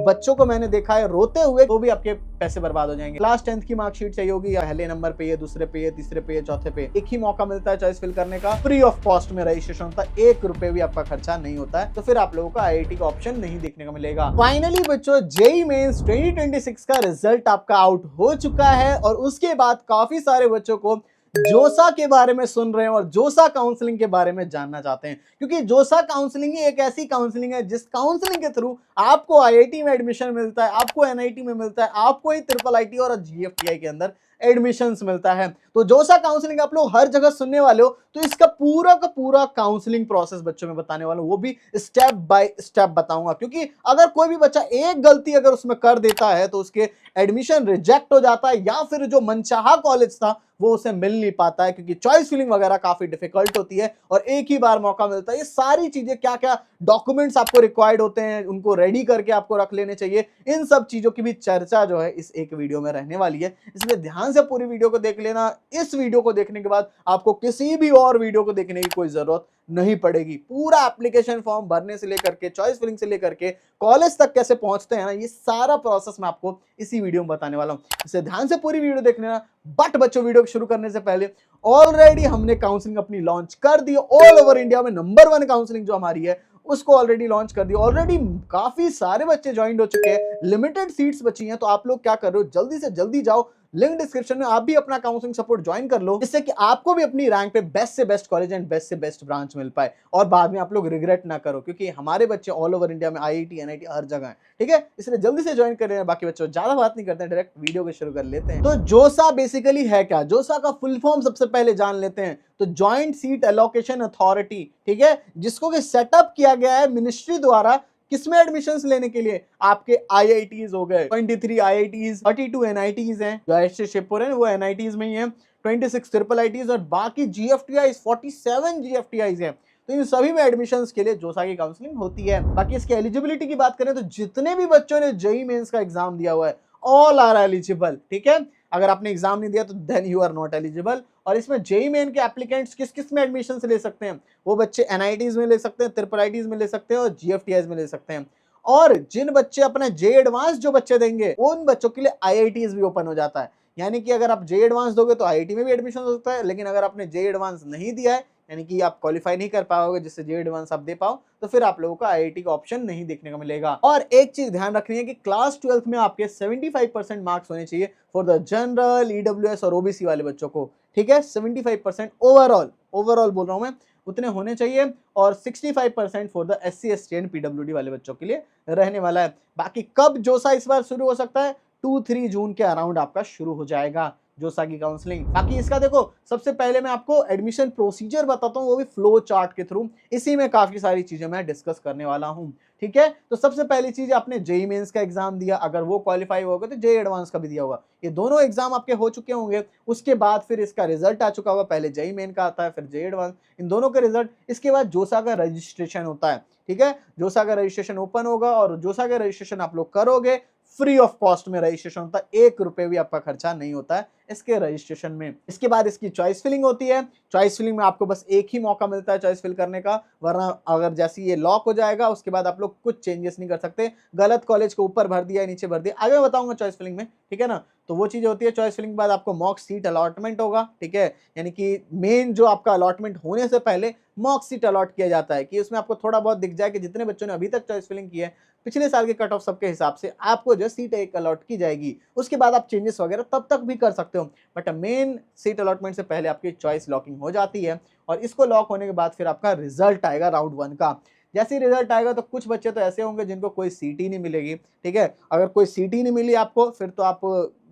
बच्चों को मैंने देखा है रोते हुए, तो भी आपके पैसे बर्बाद हो जाएंगे। क्लास 10th की मार्कशीट चाहिए होगी, या पहले नंबर पे, दूसरे पे, तीसरे पे, चौथे पे, एक ही मौका मिलता है चॉइस फिल करने का, फ्री ऑफ कॉस्ट में रजिस्ट्रेशन होता है, 1 रुपए भी आपका खर्चा नहीं होता है। तो फिर आप लोगों को IIT का ऑप्शन नहीं देखने को मिलेगा। फाइनली बच्चों, जेईई मेंस 2026 का रिजल्ट आपका आउट हो चुका है, और उसके बाद काफी सारे बच्चों को जोसा के बारे में सुन रहे हैं और जोसा काउंसलिंग के बारे में जानना चाहते हैं, क्योंकि जोसा काउंसलिंग ही एक ऐसी काउंसलिंग है जिस काउंसलिंग के थ्रू आपको IIT में एडमिशन मिलता है, आपको NIT में मिलता है, आपको ही IIIT और GFTI के अंदर एडमिशंस मिलता है। तो जोसा काउंसलिंग आप लोग हर जगह सुनने वाले हो, तो इसका पूरा का पूरा काउंसलिंग प्रोसेस बच्चों में बताने वाला हूं, वो भी स्टेप बाय स्टेप बताऊंगा। क्योंकि अगर कोई भी बच्चा एक गलती अगर उसमें कर देता है तो उसके एडमिशन रिजेक्ट हो जाता है, या फिर जो मनचाहा कॉलेज था वो उसे मिल नहीं पाता है, क्योंकि चॉइस फिलिंग वगैरह काफी डिफिकल्ट होती है और एक ही बार मौका मिलता है। ये सारी चीजें, क्या क्या डॉक्यूमेंट्स आपको रिक्वायर्ड होते हैं, उनको रेडी करके आपको रख लेने चाहिए, इन सब चीजों की भी चर्चा जो है इस एक वीडियो में रहने वाली है। इसलिए ध्यान से पूरी वीडियो को देख लेना। इस वीडियो को देखने के बाद आपको किसी भी और वीडियो को देखने की कोई जरूरत नहीं पड़ेगी। पूरा एप्लीकेशन फॉर्म भरने से लेकर के, चॉइस फिलिंग से लेकर के, कॉलेज तक कैसे पहुंचते हैं ना, ये सारा प्रोसेस मैं आपको इसी वीडियो में बताने वाला हूं। इसे ध्यान से पूरी वीडियो देख लेना। बट बच्चों, वीडियो शुरू करने से पहले, ऑलरेडी हमने काउंसलिंग अपनी लॉन्च कर दी। ऑल ओवर इंडिया में नंबर 1 काउंसलिंग जो हमारी है उसको ऑलरेडी लॉन्च कर दी। ऑलरेडी काफी सारे बच्चे ज्वाइन हो चुके हैं, लिमिटेड सीट्स बची हैं। तो आप लोग क्या कर रहे हो, जल्दी से जल्दी जाओ, लिंक डिस्क्रिप्शन में, आप भी अपना काउंसलिंग सपोर्ट ज्वाइन कर लो, जिससे कि आपको भी अपनी रैंक पे बेस्ट से बेस्ट कॉलेज एंड बेस्ट से बेस्ट ब्रांच मिल पाए, और बाद में आप लोग रिग्रेट ना करो, क्योंकि हमारे बच्चे ऑल ओवर इंडिया में IIT NIT हर जगह है, ठीक है। इसलिए जल्दी से ज्वाइन कर लेना। बाकी बच्चों, ज्यादा बात नहीं करते हैं, डायरेक्ट वीडियो को शुरू कर लेते हैं। तो जोसा बेसिकली है क्या, जोसा का फुल फॉर्म सबसे पहले जान लेते हैं। तो जॉइंट सीट एलोकेशन अथॉरिटी, ठीक है, जिसको कि सेटअप किया गया है मिनिस्ट्री द्वारा, किसमें एडमिशंस लेने के लिए, आपके IITs हो गए, 23 IITs, 32 NITs हैं, जो ऐसे शिप हो रहे हैं वो NITs में ही है, 26 IIITs, और बाकी GFTIs 47 GFTIs हैं। तो इन सभी में एडमिशंस के लिए जोसा की काउंसलिंग होती है। बाकी इसकी एलिजिबिलिटी की बात करें तो जितने भी बच्चों ने जेईई मेंस का एग्जाम दिया हुआ है, ऑल आर एलिजिबल, ठीक है। अगर आपने एग्जाम नहीं दिया तो then you are not eligible. और इसमें जेईई मेन के एप्लीकेंट्स किस किस में एडमिशन ले सकते हैं, वो बच्चे NITs में ले सकते हैं, IIITs में ले सकते हैं, और GFTIs में ले सकते हैं। और जिन बच्चे अपना जे एडवांस जो बच्चे देंगे, उन बच्चों के लिए IITs भी ओपन हो जाता है। यानी कि अगर आप जे एडवांस दोगे तो IIT में भी एडमिशन हो सकता है, लेकिन अगर आपने जे एडवांस नहीं दिया है, यानी कि आप क्वालिफाई नहीं कर पाओगे जिससे जे एडवांस आप दे पाओ, तो फिर आप लोगों को IIT का ऑप्शन नहीं देखने को मिलेगा। और एक चीज ध्यान रखनी है कि क्लास 12th में आपके 75% मार्क्स होने चाहिए फॉर द जनरल, EWS और OBC वाले बच्चों को, ठीक है। 75% ओवरऑल बोल रहा हूं मैं, उतने होने चाहिए, और 65% for the SC ST and PWD वाले बच्चों के लिए रहने वाला है। बाकी कब जोसा इस बार शुरू हो सकता है, 2-3 जून के अराउंड आपका शुरू हो जाएगा जोसा की काउंसलिंग। बाकी इसका देखो, सबसे पहले मैं आपको एडमिशन प्रोसीजर बताता हूँ, वो भी फ्लो चार्ट के थ्रू। इसी में काफी सारी चीजें मैं डिस्कस करने वाला हूँ, ठीक है। तो सबसे पहली चीज, आपने जेईई मेंस का एग्जाम दिया, अगर वो क्वालिफाई होगा तो जेईई एडवांस का भी दिया होगा। ये दोनों एग्जाम आपके हो चुके होंगे। उसके बाद फिर इसका रिजल्ट आ चुका होगा, पहले जेईई मेन का आता है, फिर जेईई एडवांस, इन दोनों का रिजल्ट। इसके बाद जोसा का रजिस्ट्रेशन होता है, ठीक है। जोसा का रजिस्ट्रेशन ओपन होगा, और जोसा का रजिस्ट्रेशन आप लोग करोगे, फ्री ऑफ कॉस्ट में रजिस्ट्रेशन होता है, 1 रुपए भी आपका खर्चा नहीं होता है इसके रजिस्ट्रेशन में। इसके बाद इसकी चॉइस फिलिंग होती है। चॉइस फिलिंग में आपको बस एक ही मौका मिलता है चॉइस फिल करने का, वरना अगर जैसे ये लॉक हो जाएगा उसके बाद आप लोग कुछ चेंजेस नहीं कर सकते। गलत कॉलेज को ऊपर भर दिया, नीचे भर दिया, आगे मैं बताऊंगा चॉइस फिलिंग में, ठीक है ना। तो वो चीज होती है। चॉइस फिलिंग के बाद आपको मॉक सीट अलॉटमेंट होगा, ठीक है। यानी कि मेन जो आपका अलॉटमेंट होने से पहले मॉक सीट अलॉट किया जाता है, कि उसमें आपको थोड़ा बहुत दिख जाए कि जितने बच्चों ने अभी तक चॉइस फिलिंग की है, पिछले साल के कट ऑफ सबके हिसाब से आपको जो सीट एक अलॉट की जाएगी। उसके बाद आप चेंजेस वगैरह तब तक भी कर सकते हो, बट मेन सीट अलॉटमेंट से पहले आपकी चॉइस लॉकिंग हो जाती है। और इसको लॉक होने के बाद फिर आपका रिजल्ट आएगा राउंड 1 का। जैसे ही रिजल्ट आएगा तो कुछ बच्चे तो ऐसे होंगे जिनको कोई सीट ही नहीं मिलेगी, ठीक है। अगर कोई सीट ही नहीं मिली आपको, फिर तो आप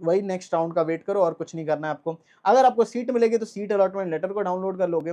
वही नेक्स्ट राउंड का वेट करो और कुछ नहीं करना है आपको। अगर आपको सीट मिलेगी तो सीट अलॉटमेंट लेटर को डाउनलोड कर लोगे,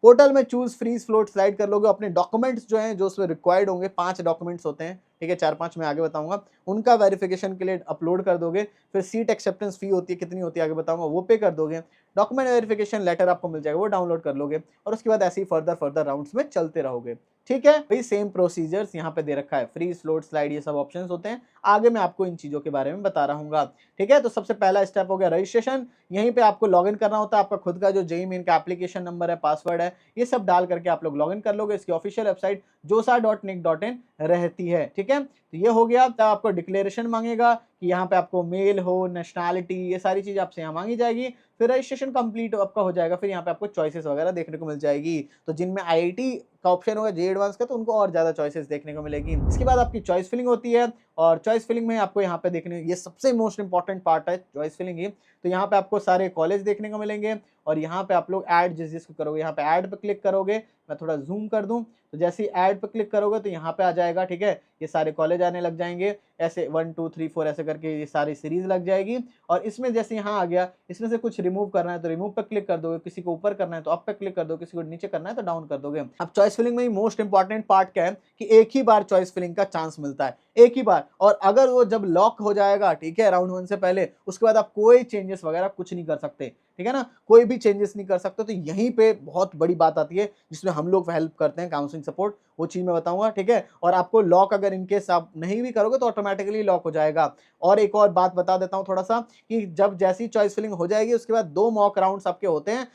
पोर्टल में चूज फ्रीज फ्लोट स्लाइड कर लोगे, अपने डॉक्यूमेंट्स जो हैं जो उसमें रिक्वायर्ड होंगे, 5 डॉक्यूमेंट्स होते हैं, ठीक है, 4-5 मैं आगे बताऊंगा, उनका वेरिफिकेशन के लिए अपलोड कर दोगे। फिर सीट एक्सेप्टेंस फी होती है, कितनी होती है आगे बताऊंगा, वो पे कर दोगे। डॉक्यूमेंट वेरिफिकेशन लेटर आपको मिल जाएगा, वो डाउनलोड कर लोगे, और उसके बाद ऐसे ही फर्दर राउंड्स में चलते रहोगे, ठीक है। वही सेम प्रोसीजर्स यहाँ पे दे रखा है, फ्रीज फ्लोट स्लाइड ये सब ऑप्शंस होते हैं। आगे मैं आपको इन चीजों के बारे में बता रहूंगा, ठीक है। तो सबसे पहला स्टेप हो गया रजिस्ट्रेशन। यहीं पे आपको लॉगिन करना होता है, आपका खुद का जो जेईई मेन का एप्लीकेशन नंबर है, पासवर्ड है, ये सब डाल करके आप लोग लॉगिन कर लोगे। इसकी ऑफिशियल वेबसाइट josa.nic.in रहती है, ठीक है। तो ये हो गया। तब आपको डिक्लेरेशन मांगेगा कि यहाँ पे आपको मेल हो, नेशनैलिटी, ये सारी चीजें आपसे यहाँ मांगी जाएगी। फिर रजिस्ट्रेशन कंप्लीट आपका हो जाएगा। फिर यहाँ पे आपको चॉइसेस वगैरह देखने को मिल जाएगी। तो जिनमें आईआईटी का ऑप्शन होगा, जे एडवांस का, तो उनको और ज्यादा चॉइसेस देखने को मिलेगी। इसके बाद आपकी चॉइस फिलिंग होती है, और चॉइस फिलिंग में आपको यहाँ पे देखने, ये सबसे मोस्ट इंपॉर्टेंट पार्ट है चॉइस फिलिंग ही। तो यहाँ पे आपको सारे कॉलेज देखने को मिलेंगे, और यहाँ पे आप लोग ऐड जिस जिसको करोगे, यहाँ पे ऐड पे क्लिक करोगे। मैं थोड़ा जूम कर दूं, तो जैसे ही ऐड पे क्लिक करोगे तो यहाँ पे आ जाएगा, ठीक है। ये सारे कॉलेज आने लग जाएंगे, ऐसे 1 2 3 4 ऐसे करके ये सारी सीरीज लग जाएगी। और इसमें जैसे यहाँ आ गया, इसमें से कुछ रिमूव करना है तो रिमूव पे क्लिक कर दोगे, किसी को ऊपर करना है तो अप पे क्लिक कर दोगे, किसी को नीचे करना है तो डाउन कर दोगे। अब चॉइस फिलिंग में मोस्ट इंपॉर्टेंट पार्ट क्या है कि एक ही बार चॉइस फिलिंग का चांस मिलता है, एक ही बार। और अगर वो जब लॉक हो जाएगा, ठीक है, राउंड 1 से पहले, उसके बाद आप कोई चेंजेस वगैरह कुछ नहीं कर सकते, ठीक है ना, कोई भी चेंजेस नहीं कर सकते। तो यहीं पे बहुत बड़ी बात आती है जिसमें हम लोग हेल्प करते हैं, काउंसलिंग सपोर्ट, वो चीज मैं बताऊंगा, ठीक है। और आपको लॉक अगर इनकेस आप नहीं भी करोगे तो ऑटोमेटिकली लॉक हो जाएगा। और एक और बात बता देता हूं थोड़ा सा, कि जब जैसी चॉइस फिलिंग हो जाएगी उसके बाद 2 मॉक राउंड्स आपके होते हैं।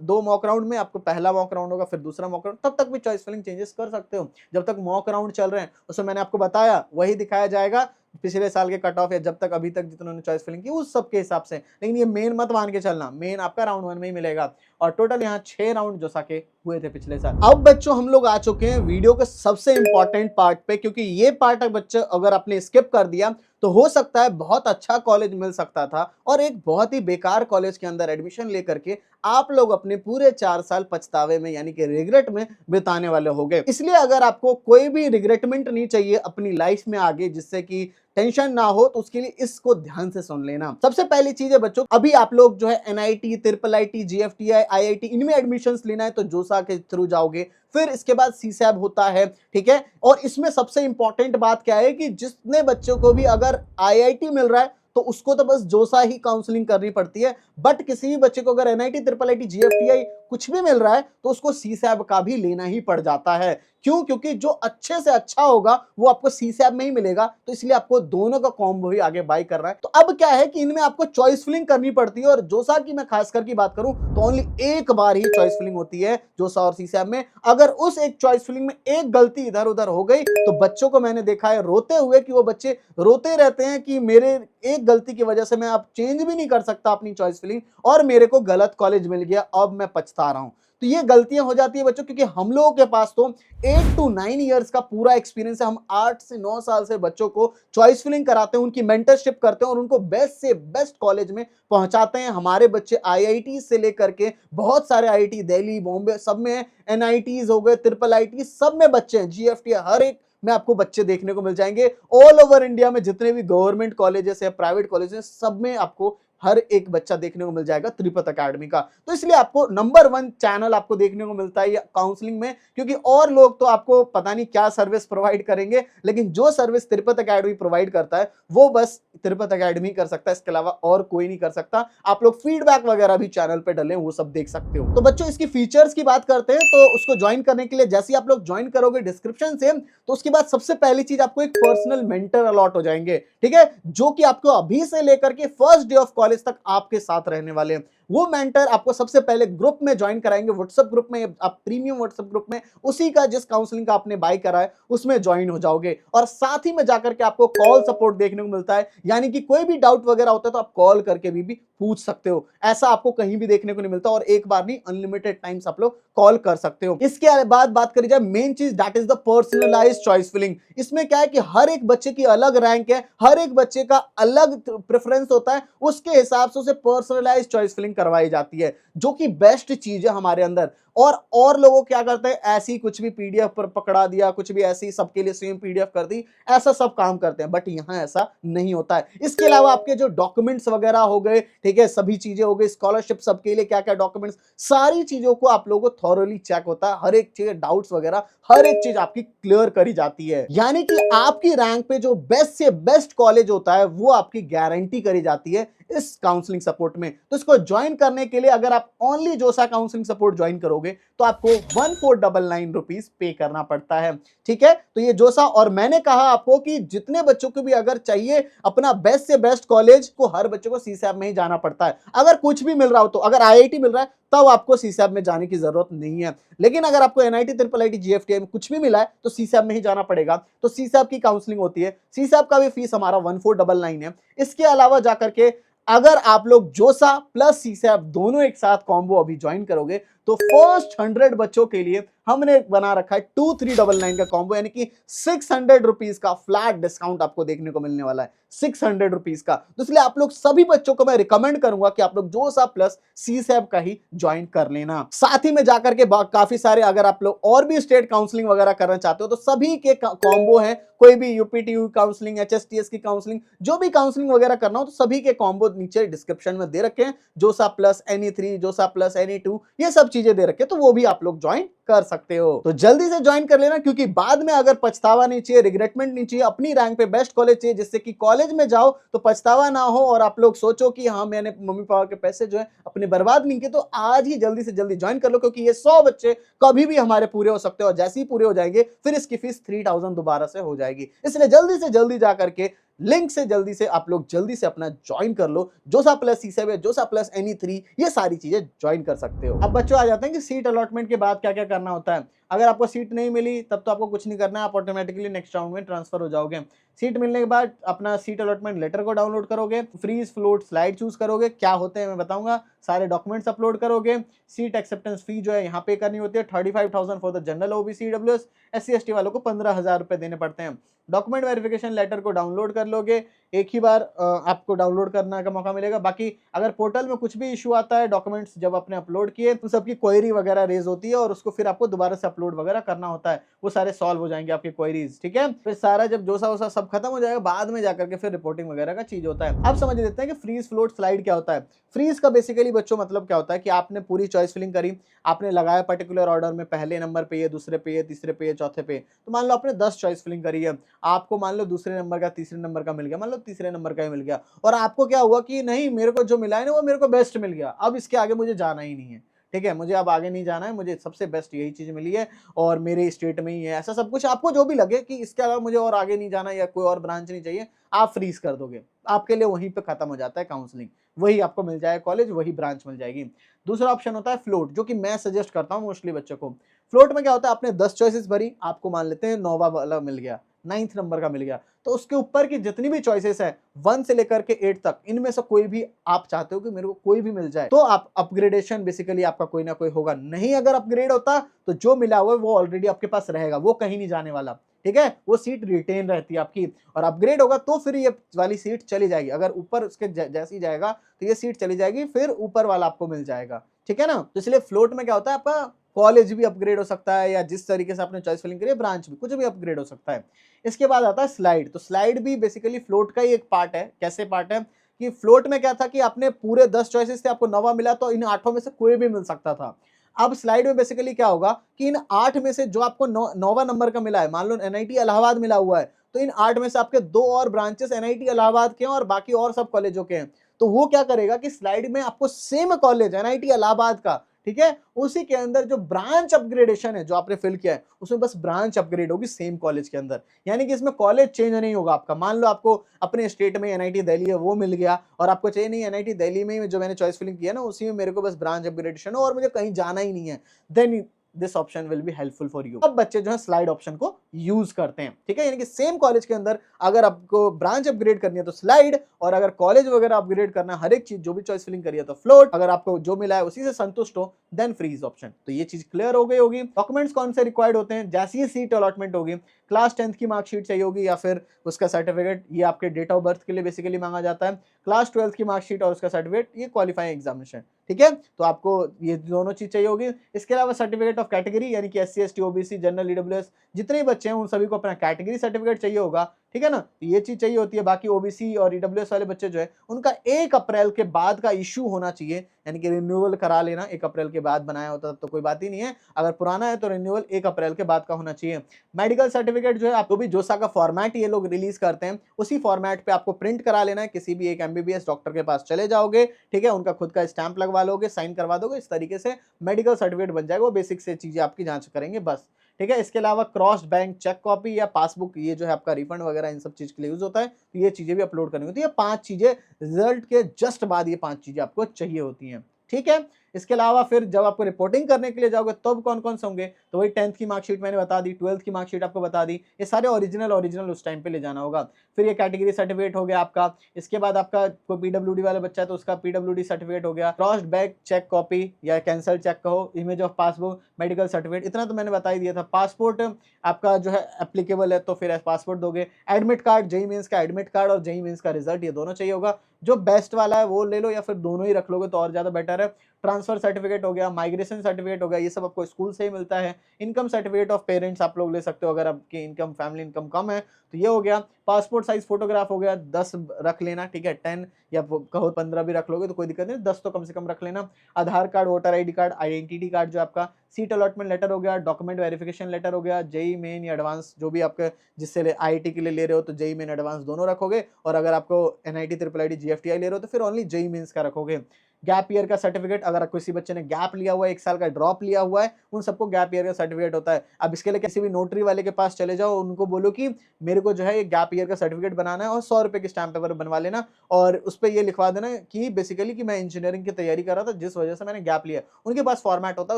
2 मॉक राउंड में आपको पहला मॉक राउंड होगा, फिर दूसरा मॉक राउंड, तब तक भी चॉइस फिलिंग चेंजेस कर सकते हो। जब तक मॉक राउंड चल रहे हैं उसमें मैंने आपको बताया वही दिखाया जाएगा, पिछले साल के कट ऑफ या जब तक अभी तक जितनों ने चॉइस फिलिंग की उस सब के हिसाब से। लेकिन ये मेन मत मान के चलना, मेन आपका राउंड 1 में ही मिलेगा। और टोटल यहाँ 6 राउंड जोसा के हुए थे पिछले साल। अब बच्चों हम लोग आ चुके हैं वीडियो के सबसे इंपॉर्टेंट पार्ट पे, क्योंकि ये पार्ट बच्चे अगर आपने स्किप कर दिया तो हो सकता है बहुत अच्छा कॉलेज मिल सकता था, और एक बहुत ही बेकार कॉलेज के अंदर एडमिशन लेकर के आप लोग अपने पूरे 4 साल पछतावे में, यानी कि रिग्रेट में बिताने वाले हो गए। इसलिए अगर आपको कोई भी रिग्रेटमेंट नहीं चाहिए अपनी लाइफ में आगे, जिससे कि टेंशन ना हो, तो उसके लिए इसको ध्यान से सुन लेना। सबसे पहली चीज है बच्चों, अभी आप लोग जो है NIT, triple IT, GFTI, IIT, इनमें एडमिशंस लेना है तो जोसा के थ्रू जाओगे। फिर इसके बाद सीसैब होता है, ठीक है। और इसमें सबसे इंपॉर्टेंट बात क्या है कि जितने बच्चों को भी अगर आईआईटी मिल रहा है तो उसको तो बस जोसा ही काउंसलिंग करनी पड़ती है। बट किसी भी बच्चे को अगर एनआईटी, ट्रिपल आईटी, जीएफटीआई कुछ भी मिल रहा है तो उसको सीसैब का भी लेना ही पड़ जाता है। क्यों? क्योंकि जो अच्छे से अच्छा होगा वो आपको सीसैब में ही मिलेगा, तो इसलिए आपको दोनों का कॉम्बो ही आगे बाय करना है। तो अब क्या है कि इनमें आपको चॉइस फिलिंग करनी पड़ती है, और जोसा की मैं खासकर की बात करूं तो ओनली एक बार ही चॉइस फिलिंग होती है जोसा और सीसैब में। अगर उस एक चॉइस फिलिंग में एक गलती इधर उधर हो गई तो बच्चों को मैंने देखा है रोते हुए, कि वो बच्चे रोते रहते हैं कि मेरे एक गलती की वजह से मैं अब चेंज भी नहीं कर सकता अपनी चॉइस फिलिंग, और मेरे को गलत कॉलेज मिल गया, अब मैं पछता रहा हूं। तो ये गलतियां हो जाती है बच्चों, क्योंकि हम लोगों के पास तो 8 to 9 इयर्स का पूरा एक्सपीरियंस है। हम 8 से 9 साल से बच्चों को चॉइस फिलिंग कराते हैं, उनकी मेंटरशिप करते हैं, और उनको बेस्ट से बेस्ट कॉलेज में पहुंचाते हैं। हमारे बच्चे आईआईटी से लेकर के बहुत सारे आईआईटी, दिल्ली, बॉम्बे, सब में, एनआईटीज हो गए, ट्रिपल आईटी, सब में बच्चे हैं, जीएफटी, हर एक में आपको बच्चे देखने को मिल जाएंगे। ऑल ओवर इंडिया में जितने भी गवर्नमेंट कॉलेजेस है, प्राइवेट कॉलेजेस है, सब में आपको हर एक बच्चा देखने को मिल जाएगा त्रिपत एकेडमी का। तो इसलिए आपको नंबर 1 चैनल आपको देखने को मिलता है काउंसलिंग में, क्योंकि और लोग तो आपको पता नहीं क्या सर्विस प्रोवाइड करेंगे, लेकिन जो सर्विस त्रिपत एकेडमी प्रोवाइड करता है वो बस त्रिपत एकेडमी कर सकता है, इसके अलावा और कोई नहीं कर सकता। आप लोग फीडबैक वगैरह भी चैनल पे डले, वो सब देख सकते हो। तो बच्चों इसकी फीचर्स की बात करते हैं, तो उसको ज्वाइन करने के लिए जैसे आप लोग ज्वाइन करोगे डिस्क्रिप्शन से, तो उसके बाद सबसे पहली चीज आपको एक पर्सनल मेंटर अलॉट हो जाएंगे, ठीक है, जो कि आपको अभी से लेकर के फर्स्ट डे ऑफ कॉलेज तक आपके साथ रहने वाले हैं। वो मेंटर आपको सबसे पहले ग्रुप में ज्वाइन कराएंगे, व्हाट्सएप ग्रुप में, आप प्रीमियम व्हाट्सएप ग्रुप में, उसी का जिस काउंसलिंग का आपने बाय करा है उसमें ज्वाइन हो जाओगे। और साथ ही में जाकर के आपको कॉल सपोर्ट देखने को मिलता है, यानी कि कोई भी डाउट वगैरह होता है तो आप कॉल करके भी पूछ सकते हो। ऐसा आपको कहीं भी देखने को नहीं मिलता, और एक बार नहीं, अनलिमिटेड टाइम्स आप लोग कॉल कर सकते हो। इसके बाद बात करी जाए मेन चीज, that is the personalised choice filling. इसमें क्या है कि हर एक बच्चे की अलग रैंक है, हर एक बच्चे का अलग प्रेफरेंस होता है, उसके हिसाब से उसे पर्सनलाइज्ड चॉइस फिलिंग करवाई जाती है, जो कि बेस्ट चीज है हमारे अंदर। और लोग क्या करते हैं, ऐसी कुछ भी पीडीएफ पर पकड़ा दिया, कुछ भी ऐसी सबके लिए सेम पीडीएफ कर दी, ऐसा सब काम करते हैं, बट यहां ऐसा नहीं होता है। इसके अलावा आपके जो डॉक्यूमेंट्स वगैरह हो गए, ठीक है, सभी चीजें हो गई, स्कॉलरशिप सबके लिए क्या क्या डॉक्यूमेंट्स, सारी चीजों को आप लोगों को थॉरोली चेक होता है, हर एक चीज, डाउट्स वगैरह हर एक चीज आपकी क्लियर करी जाती है। यानी कि आपकी रैंक पे जो बेस्ट से बेस्ट कॉलेज होता है वो आपकी गारंटी करी जाती है इस काउंसलिंग सपोर्ट में। तो इसको ज्वाइन करने के लिए अगर आप ओनली जोसा काउंसलिंग सपोर्ट ज्वाइन करोगे कराओगे तो आपको 1499 रुपीज पे करना पड़ता है। ठीक है, तो ये जोसा, और मैंने कहा आपको कि जितने बच्चों को भी अगर चाहिए अपना बेस्ट से बेस्ट कॉलेज, को हर बच्चे को सीसैब में ही जाना पड़ता है। अगर कुछ भी मिल रहा हो तो, अगर आईआईटी मिल रहा है तब आपको सीसैब में जाने की जरूरत नहीं है, लेकिन अगर आपको एनआईटी, ट्रिपल आईटी, जीएफटीआई में कुछ भी मिला है तो सीसैब में ही जाना पड़ेगा। तो सीसैब की काउंसलिंग होती है, सीसैब का भी फीस हमारा 1499 है। इसके अलावा जाकर के अगर आप लोग जोसा प्लस सीसैब दोनों एक साथ कॉम्बो अभी ज्वाइन करोगे तो फर्स्ट 100 बच्चों के लिए हमने बना रखा है 2399 का कॉम्बो, यानी कि 600 रुपीज का फ्लैट डिस्काउंट आपको देखने को मिलने वाला है, 600 रुपीज का। तो इसलिए आप लोग सभी बच्चों को मैं रिकमेंड करूंगा कि आप लोग जोसा प्लस सीसैब का ही ज्वाइन कर लेना। साथ ही में जाकर के काफी सारे, अगर आप लोग और भी स्टेट काउंसलिंग वगैरह करना चाहते हो तो सभी के कॉम्बो है, कोई भी यूपीटीयू काउंसलिंग, एचएसटीएस की काउंसलिंग, जो भी काउंसलिंग वगैरह करना हो तो सभी के कॉम्बो नीचे डिस्क्रिप्शन में दे रखे हैं। जोसा प्लस एनी3, जोसा प्लस एनी2, ये सब चीजें दे रखे हैं, तो वो भी आप लोग ज्वाइन कर सकते हो। तो जल्दी से ज्वाइन कर लेना, क्योंकि बाद में अगर पछतावा नहीं चाहिए, रिग्रेटमेंट नहीं चाहिए, अपनी रैंक पे बेस्ट कॉलेज चाहिए, जिससे कि कॉलेज में जाओ तो पछतावा ना हो और आप लोग सोचो कि हाँ मैंने मम्मी पापा के पैसे जो है अपने बर्बाद नहीं किए। तो आज ही जल्दी से जल्दी ज्वाइन कर लो, क्योंकि ये 100 बच्चे कभी भी हमारे पूरे हो सकते हो, और जैसे ही पूरे हो जाएंगे फिर इसकी फीस 3000 दोबारा से हो जाएगी। इसलिए जल्दी से जल्दी जाकर के लिंक से जल्दी से आप लोग जल्दी से अपना ज्वाइन कर लो। जोसा प्लस सीसैब, जोसा प्लस एनी3, ये सारी चीजें ज्वाइन कर सकते हो। अब बच्चों आ जाते हैं कि सीट अलॉटमेंट के बाद क्या क्या करना होता है। अगर आपको सीट नहीं मिली तब तो आपको कुछ नहीं करना है, आप ऑटोमेटिकली नेक्स्ट राउंड में ट्रांसफर हो जाओगे। सीट मिलने के बाद अपना सीट अलॉटमेंट लेटर को डाउनलोड करोगे, फ्रीज फ्लोट स्लाइड चूज करोगे, क्या होते हैं मैं बताऊंगा, सारे डॉक्यूमेंट्स अपलोड करोगे। सीट एक्सेप्टेंस फी जो है यहाँ पे करनी होती है 35,000 for the general, OBC, EWS, SC ST वालों को 15,000 रुपए देने पड़ते हैं। डॉक्यूमेंट वेरिफिकेशन लेटर को डाउनलोड कर लोगे, एक ही बार आपको डाउनलोड करने का मौका मिलेगा। बाकी अगर पोर्टल में कुछ भी इशू आता है, डॉक्यूमेंट्स जब आपने अपलोड किए तो सबकी क्वेरी वगैरह रेज होती है और उसको फिर आपको दोबारा से अपलोड वगैरह करना होता है, वो सारे सॉल्व हो जाएंगे आपके क्वेरीज। ठीक है, फिर सारा जब जोसा वोसा सब खत्म हो जाएगा, बाद में जाकर के फिर रिपोर्टिंग वगैरह का चीज होता है। अब समझ लेते हैं कि फ्रीज फ्लोट स्लाइड क्या होता है। फ्रीज का बेसिकली बच्चों मतलब क्या होता है कि आपने पूरी चॉइस फिलिंग करी, आपने लगाया पर्टिकुलर ऑर्डर में, पहले नंबर पे ये, दूसरे पे ये, तीसरे पे ये, चौथे पे। तो मान लो आपने 10 चॉइस फिलिंग करी है, आपको मान लो दूसरे नंबर का, तीसरे नंबर का मिल गया, मान लो तीसरे नंबर का ही मिल गया, और आपको क्या हुआ कि नहीं मेरे को जो मिला है ना वो मेरे को बेस्ट मिल गया, अब इसके आगे मुझे जाना ही नहीं है। ठीक है, मुझे अब आगे नहीं जाना है, मुझे सबसे बेस्ट यही चीज मिली है और मेरे स्टेट में ही है, ऐसा सब कुछ आपको जो भी लगे कि इसके अलावा मुझे और आगे नहीं जाना या कोई और ब्रांच नहीं चाहिए, आप फ्रीज कर दोगे, आपके लिए वहीं पे खत्म हो जाता है काउंसलिंग, वही आपको मिल जाएगा कॉलेज, वही ब्रांच मिल जाएगी। दूसरा ऑप्शन होता है फ्लोट, जो कि मैं सजेस्ट करता हूँ मोस्टली बच्चों को। फ्लोट में क्या होता है, आपने 10 चॉइसेस भरी, आपको मान लेते हैं 9वां वाला मिल गया, 9th नंबर का मिल गया, तो उसके ऊपर की जितनी भी चॉइसेस है 1 से लेकर के 8 तक, इनमें से कोई भी आप चाहते हो कि मेरे को कोई भी मिल जाए, तो आप अपग्रेडेशन बेसिकली आपका कोई ना कोई होगा। नहीं अगर अपग्रेड होता तो जो मिला हुआ है वो ऑलरेडी आपके पास रहेगा, वो कहीं नहीं जाने वाला। ठीक है, वो सीट रिटेन रहती है आपकी, और अपग्रेड होगा तो फिर ये वाली सीट चली जाएगी। अगर ऊपर उसके जैसी जाएगा तो ये सीट चली जाएगी, फिर ऊपर वाला आपको मिल जाएगा। ठीक है ना, तो इसलिए फ्लोट में क्या होता है, आपका कॉलेज भी अपग्रेड हो सकता है, या जिस तरीके से आपने चॉइस फिलिंग करी है ब्रांच भी, कुछ भी अपग्रेड हो सकता है। इसके बाद आता है स्लाइड। तो स्लाइड भी बेसिकली फ्लोट का ही एक पार्ट है। कैसे पार्ट है कि फ्लोट में क्या था कि आपने पूरे 10 चॉइसेस थे, आपको 9वां मिला तो इन 8 में से कोई भी मिल सकता था। अब स्लाइड में बेसिकली क्या होगा कि इन 8 में से जो आपको 9वां नंबर का मिला है, मान लो एनआईटी इलाहाबाद मिला हुआ है, तो इन 8 में से आपके 2 और ब्रांचेस एनआईटी इलाहाबाद के हैं और बाकी और सब कॉलेजों के हैं। तो वो क्या करेगा कि स्लाइड में आपको सेम कॉलेज एनआईटी इलाहाबाद का, ठीक है, उसी के अंदर जो ब्रांच अपग्रेडेशन है जो आपने फिल किया है उसमें बस ब्रांच अपग्रेड होगी सेम कॉलेज के अंदर, यानी कि इसमें कॉलेज चेंज नहीं होगा आपका। मान लो आपको अपने स्टेट में एनआईटी दिल्ली है वो मिल गया, और आपको चाहिए नहीं एनआईटी दिल्ली में जो मैंने चॉइस फिलिंग किया ना उसी में मेरे को बस ब्रांच अपग्रेडेशन हो और मुझे कहीं जाना ही नहीं है, then this option will be helpful for you. अब बच्चे जो है स्लाइड ऑप्शन को यूज करते हैं। ठीक है, यानी कि सेम कॉलेज के अंदर अगर आपको ब्रांच अपग्रेड करनी है तो स्लाइड, और अगर कॉलेज वगैरह अपग्रेड करना है, हर एक चीज जो भी चॉइस फिलिंग करी है तो फ्लोट, अगर आपको जो मिला है उसी से संतुष्ट हो देन फ्रीज ऑप्शन। तो ये चीज क्लियर हो गई होगी। डॉक्यूमेंट्स कौन से रिक्वायर्ड होते हैं, जैसी ही सीट अलॉटमेंट होगी, क्लास 10th की मार्कशीट चाहिए होगी या फिर उसका सर्टिफिकेट, ये आपके डेट ऑफ बर्थ के लिए बेसिकली मांगा जाता है। क्लास 12th की मार्कशीट और उसका सर्टिफिकेट, ये क्वालिफाइंग एग्जामिनेशन। ठीक है, तो आपको ये दोनों चीज चाहिए होगी। इसके अलावा सर्टिफिकेट ऑफ कैटेगरी, यानी कि SC ST OBC general EWS जितने बच्चे हैं उन सभी को अपना कैटेगरी सर्टिफिकेट चाहिए होगा। ठीक है ना, तो ये चीज चाहिए होती है। बाकी ओबीसी और ईडब्ल्यूएस वाले बच्चे जो है उनका 1 अप्रैल के बाद का इशू होना चाहिए, यानी कि रिन्यूअल करा लेना। 1 अप्रैल के बाद बनाया होता तब तो कोई बात ही नहीं है, अगर पुराना है तो रिन्यूअल 1 अप्रैल के बाद का होना चाहिए। मेडिकल सर्टिफिकेट जो है आपको भी जोसा का फॉर्मेट ये लोग रिलीज करते हैं, उसी फॉर्मेट पे आपको प्रिंट करा लेना है। किसी भी एक एमबीबीएस डॉक्टर के पास चले जाओगे, ठीक है, उनका खुद का स्टैंप लगवा लोगे, साइन करवा दोगे, इस तरीके से मेडिकल सर्टिफिकेट बन जाएगा। वो बेसिक से चीजें आपकी जांच करेंगे बस, ठीक है। इसके अलावा क्रॉस बैंक चेक कॉपी या पासबुक, ये जो है आपका रिफंड वगैरह इन सब चीज के लिए यूज होता है, तो ये चीजें भी अपलोड करनी होती है। 5 चीजें रिजल्ट के जस्ट बाद, ये 5 चीजें आपको चाहिए होती हैं, ठीक है। इसके अलावा फिर जब आपको रिपोर्टिंग करने के लिए जाओगे तब कौन कौन से होंगे, तो वही 10th की मार्कशीट मैंने बता दी, 12th की मार्कशीट आपको बता दी, ये सारे ओरिजिनल उस टाइम पे ले जाना होगा। फिर ये कैटेगरी सर्टिफिकेट हो गया आपका। इसके बाद आपका कोई पीडब्ल्यूडी वाला बच्चा है तो उसका पीडब्ल्यूडी सर्टिफिकेट हो गया, क्रॉस्ड बैक चेक कॉपी या कैंसल चेक कहो, image of passbook, medical certificate, इतना तो मैंने बता ही दिया था। पासपोर्ट आपका जो है एप्लीकेबल है तो फिर पासपोर्ट दोगे। एडमिट कार्ड, जेईई मेंस का एडमिट कार्ड और जेईई मेंस का रिजल्ट, ये दोनों चाहिए होगा। जो बेस्ट वाला है वो ले लो या फिर दोनों ही रख लोगे तो और ज्यादा बेटर है। ट्रांसफर सर्टिफिकेट हो गया, माइग्रेशन सर्टिफिकेट हो गया, ये सब आपको स्कूल से ही मिलता है। इनकम सर्टिफिकेट ऑफ पेरेंट्स आप लोग ले सकते हो अगर आपकी इनकम, फैमिली इनकम कम है तो ये हो गया। पासपोर्ट साइज फोटोग्राफ हो गया, 10 रख लेना, ठीक है। 10 या कहो 15 भी रख लोगे तो कोई दिक्कत नहीं, 10 तो कम से कम रख लेना। Aadhaar card, voter ID card, identity card जो आपका, सीट अलॉटमेंट लेटर हो गया, डॉक्यूमेंट वेरिफिकेशन लेटर हो गया, जेईई मेन या एडवांस जो भी आपके, जिससे आईआईटी के लिए ले रहे हो तो जेईई मेन एडवांस दोनों रखोगे, और अगर आपको एनआईटी ट्रिपल आईडी जीएफटीआई ले रहे हो तो फिर ओनली जेईई मेंस का रखोगे। गैप ईयर का सर्टिफिकेट, अगर किसी बच्चे ने गैप लिया हुआ है, 1 साल का ड्रॉप लिया हुआ है, उन सबको गैप ईयर का सर्टिफिकेट होता है। अब इसके लिए किसी भी नोटरी वाले के पास चले जाओ, उनको बोलो कि मेरे को जो है ये गैप ईयर का सर्टिफिकेट बनाना है और 100 रुपए की स्टैम्प पेपर बनवा लेना, और उस पर ये लिखवा देना कि बेसिकली कि मैं इंजीनियरिंग की तैयारी कर रहा था जिस वजह से मैंने गैप लिया। उनके पास फॉर्मेट होता है,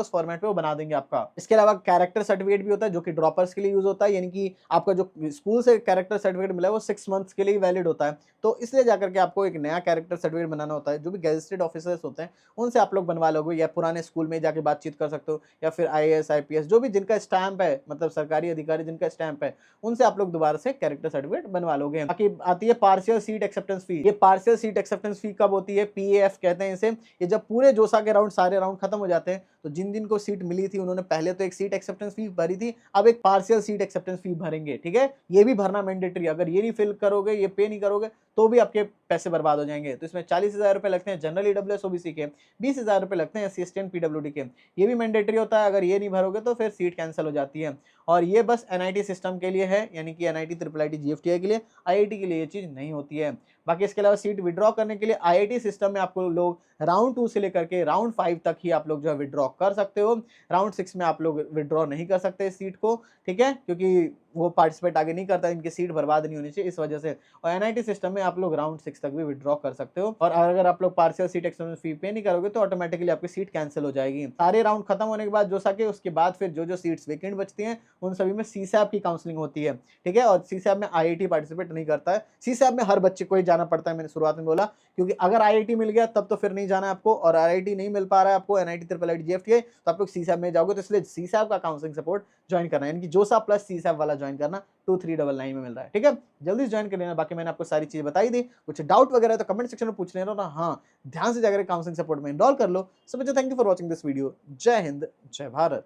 उस फॉर्मेट पे वो बना देंगे आपका। इसके अलावा कैरेक्टर सर्टिफिकेट भी होता है जो कि ड्रॉपर्स के लिए यूज होता है, यानी कि आपका जो स्कूल से कैरेक्टर सर्टिफिकेट मिला है वो 6 मंथ्स के लिए वैलिड होता है, तो इसलिए जाकर के आपको एक नया कैरेक्टर सर्टिफिकेट बनाना होता है। जो भी गेजेटेड ऑफिसर्स होते हैं उनसे आप लोग बनवा लोगे, या पुराने स्कूल में जाके बातचीत कर सकते हो, या फिर आईएएस आईपीएस जो भी जिनका स्टैंप है, मतलब सरकारी अधिकारी जिनका स्टैंप है, उनसे आप लोग दोबारा से कैरेक्टर सर्टिफिकेट बनवा लोगे। बाकी आती है पार्शियल सीट एक्सेप्टेंस फी। ये पार्शियल सीट एक्सेप्टेंस फी कब होती है, पीएएफ कहते हैं इसे। ये जब पूरे जोसा के राउंड, सारे राउंड खत्म हो जाते हैं, तो जिन जिन को सीट मिली थी उन्होंने पहले तो एक सीट एक्सेप्टेंस फी भरी थी, अब एक पार्शियल सीट एक्सेप्टेंस फी भरेंगे, ठीक है। ये भी भरना मैंडेटरी, अगर ये नहीं फिल करोगे, ये पे नहीं करोगे तो भी आपके पैसे बर्बाद हो जाएंगे। तो इसमें 40,000 रुपए लगते हैं जनरल ईडब्ल्यूएस ओबीसी के, 20,000 रुपए लगते हैं एससी एसटी एंड पीडब्ल्यूडी के, ये भी मैंडेटरी होता है। अगर ये नहीं भरोगे तो फिर सीट कैंसिल हो जाती है, और ये बस एनआईटी सिस्टम के लिए है, यानी कि एनआईटी ट्रिपल आईटी जीएफटीआई के लिए, आईआईटी के लिए ये चीज नहीं होती है। बाकी इसके अलावा सीट विड्रॉ करने के लिए आईआईटी सिस्टम में आपको लोग राउंड 2 से लेकर के राउंड 5 तक ही आप लोग जो है विड्रॉ कर सकते हो। राउंड 6 में आप लोग विड्रॉ नहीं कर सकते सीट को, ठीक है, क्योंकि वो पार्टिसिपेट आगे नहीं करता, इनकी सीट बर्बाद नहीं होनी चाहिए इस वजह से। और एनआईटी सिस्टम में आप लोग राउंड 6 तक भी विड्रॉ कर सकते हो, और अगर आप लोग पार्शियल सीट एक्सेप्टेंस फी पे नहीं करोगे तो ऑटोमेटिकली आपकी सीट कैंसिल हो जाएगी। सारे राउंड खत्म होने के बाद जो सके उसके बाद फिर जो जो सीट्स वेकेंट बचती हैं उन सभी में सीसैप की काउंसलिंग होती है, ठीक है। और सीसैप में आईआईटी पार्टिसिपेट नहीं करता है, सीसैप में हर बच्चे को ही जाना पड़ता है, मैंने शुरुआत में बोला, क्योंकि अगर आईआईटी मिल गया तब तो फिर नहीं जाना आपको, और आईआईटी नहीं मिल पा रहा है आपको, एनआईटी ट्रिपल आईटी जीएफटीआई, तो आप लोग सीसैप में जाओगे, तो इसलिए सीसैप का काउंसलिंग सपोर्ट ज्वाइन करना है, यानी कि जोसा प्लस सीसैप वाला ज्वाइन करना 2399 में मिल रहा है, ठीक है। जल्दी ज्वाइन कर लेना। बाकी मैंने आपको सारी चीजें बताई दी, कुछ डाउट वगैरह है तो कमेंट सेक्शन में पूछ लेना ना, हाँ ध्यान से जाकर काउंसलिंग सपोर्ट में इनरोल कर लो। सब बच्चों thank you for watching this video. जय हिंद, जय भारत।